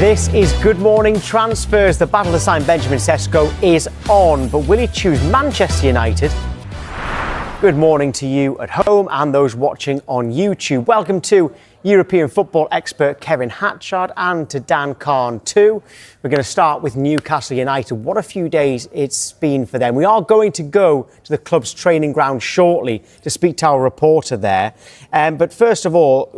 This is Good Morning Transfers. The battle to sign Benjamin Sesko is on, but will he choose Manchester United? Good morning to you at home and those watching on YouTube. Welcome to European football expert Kevin Hatchard and to Dan Kahn too. We're going to start with Newcastle United. What a few days it's been for them. We are going to go to the club's training ground shortly to speak to our reporter there. But first of all,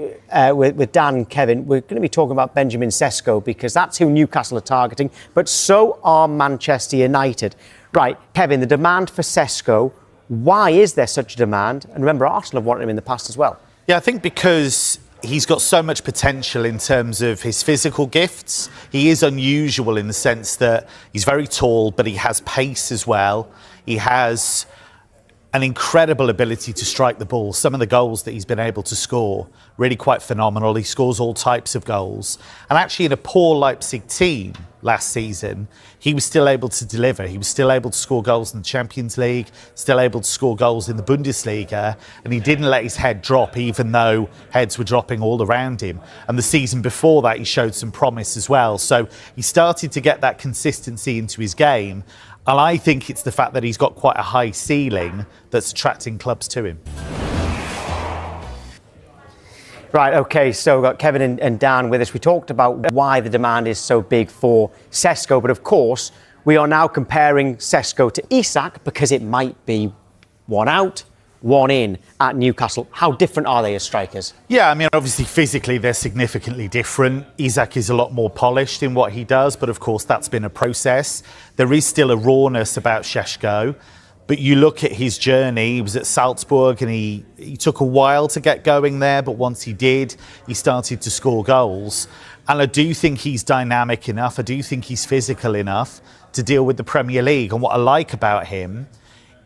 with Dan and Kevin, we're going to be talking about Benjamin Sesko because that's who Newcastle are targeting, but so are Manchester United. Right, Kevin, the demand for Sesko, why is there such a demand? And remember, Arsenal have wanted him in the past as well. Yeah, I think because he's got so much potential in terms of his physical gifts. He is unusual in the sense that he's very tall, but he has pace as well. He has an incredible ability to strike the ball. Some of the goals that he's been able to score, really quite phenomenal. He scores all types of goals. And actually in a poor Leipzig team last season, he was still able to deliver. He was still able to score goals in the Champions League, still able to score goals in the Bundesliga, and he didn't let his head drop even though heads were dropping all around him. And the season before that, he showed some promise as well. So he started to get that consistency into his game. And I think it's the fact that he's got quite a high ceiling that's attracting clubs to him. Right, OK, so we've got Kevin and Dan with us. We talked about why the demand is so big for Sesko, but of course, we are now comparing Sesko to Isak because it might be one out, one in at Newcastle. How different are they as strikers? Yeah, I mean, obviously, physically, they're significantly different. Isak is a lot more polished in what he does, but of course, that's been a process. There is still a rawness about Sesko. But you look at his journey, he was at Salzburg and he took a while to get going there, but once he did, he started to score goals. And I do think he's dynamic enough, I do think he's physical enough to deal with the Premier League. And what I like about him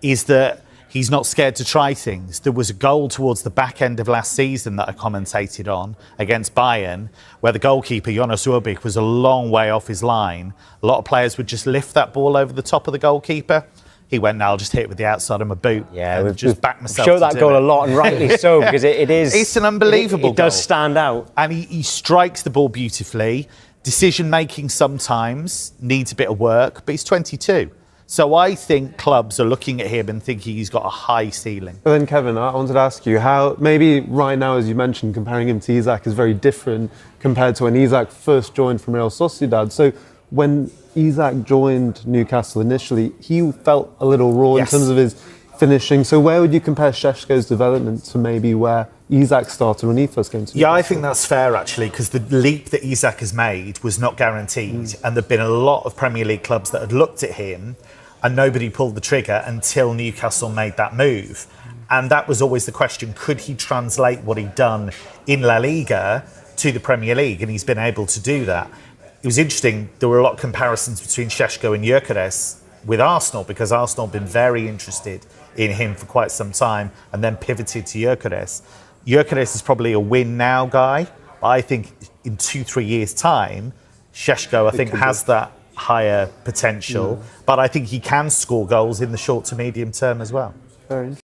is that he's not scared to try things. There was a goal towards the back end of last season that I commentated on against Bayern, where the goalkeeper, Jonas Urbich, was a long way off his line. A lot of players would just lift that ball over the top of the goalkeeper. He went, now I'll just hit it with the outside of my boot. Yeah, we've just backed myself. Show that goal a lot, and rightly so, because it is. It's an unbelievable goal. It does stand out. And he strikes the ball beautifully. Decision making sometimes needs a bit of work, but he's 22. So I think clubs are looking at him and thinking he's got a high ceiling. But then, Kevin, I wanted to ask you how, maybe right now, as you mentioned, comparing him to Isak is very different compared to when Isak first joined from Real Sociedad. So when Isak joined Newcastle initially, he felt a little raw in terms of his finishing. So where would you compare Sesko's development to maybe where Isak started when he first came to Newcastle? Yeah, I think that's fair, actually, because the leap that Isak has made was not guaranteed. And there have been a lot of Premier League clubs that had looked at him and nobody pulled the trigger until Newcastle made that move. And that was always the question, could he translate what he'd done in La Liga to the Premier League? And he's been able to do that. It was interesting, there were a lot of comparisons between Sesko and Gyökeres with Arsenal because Arsenal have been very interested in him for quite some time and then pivoted to Gyökeres. Gyökeres is probably a win now guy, but I think in 2-3 years' time, Sesko, I think, has that higher potential, but I think he can score goals in the short to medium term as well. Very